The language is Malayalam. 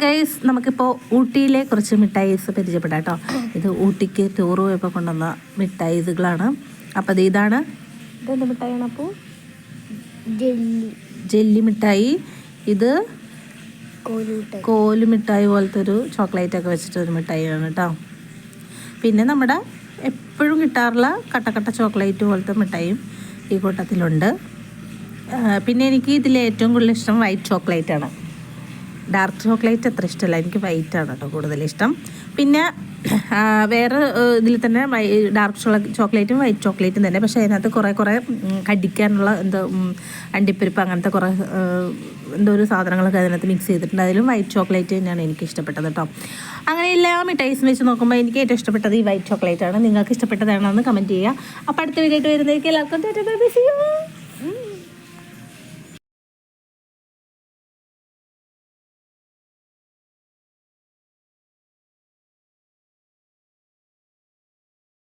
ഗൈസ്, നമുക്കിപ്പോൾ ഊട്ടിയിലെ കുറച്ച് മിഠായിസ് പരിചയപ്പെടാം കേട്ടോ. ഇത് ഊട്ടിക്ക് ടൂർ പോയപ്പോൾ കൊണ്ടുവന്ന മിഠായിസുകളാണ്. അപ്പോൾ അത് ഇതാണ്. ഇതെന്ത് മിഠായിയാണ്? അപ്പോൾ ജെല്ലി മിഠായി. ഇത് കോലു മിഠായി പോലത്തെ ഒരു ചോക്ലേറ്റൊക്കെ വെച്ചിട്ടൊരു മിഠായിയാണ് കേട്ടോ. പിന്നെ നമ്മുടെ എപ്പോഴും കിട്ടാറുള്ള കട്ടക്കട്ട ചോക്ലേറ്റ് പോലത്തെ മിഠായിയും ഈ കൂട്ടത്തിലുണ്ട്. പിന്നെ എനിക്ക് ഇതിൽ ഏറ്റവും കൂടുതൽ ഇഷ്ടം വൈറ്റ് ചോക്ലേറ്റാണ്. ഡാർക്ക് ചോക്ലേറ്റ് അത്ര ഇഷ്ടമല്ല, എനിക്ക് വൈറ്റാണ് കേട്ടോ കൂടുതലിഷ്ടം. പിന്നെ വേറെ ഇതിൽ തന്നെ ഡാർക്ക് ചോക്ലേറ്റും വൈറ്റ് ചോക്ലേറ്റും തന്നെ. പക്ഷേ അതിനകത്ത് കുറേ കടിക്കാനുള്ള എന്തോ അണ്ടിപ്പരിപ്പ് അങ്ങനത്തെ കുറേ എന്തോ ഒരു സാധനങ്ങളൊക്കെ അതിനകത്ത് മിക്സ് ചെയ്തിട്ടുണ്ട്. അതിലും വൈറ്റ് ചോക്ലേറ്റ് തന്നെയാണ് എനിക്ക് ഇഷ്ടപ്പെട്ടത് കേട്ടോ. അങ്ങനെ എല്ലാ മിഠായിസും വെച്ച് നോക്കുമ്പോൾ എനിക്ക് ഏറ്റവും ഇഷ്ടപ്പെട്ടത് ഈ വൈറ്റ് ചോക്ലേറ്റ് ആണ്. നിങ്ങൾക്ക് ഇഷ്ടപ്പെട്ടതാണോ എന്ന് കമൻറ്റ് ചെയ്യുക. അപ്പോൾ അടുത്ത വീഡിയോ ആയിട്ട് വരുന്നതായിരിക്കും. എല്ലാവർക്കും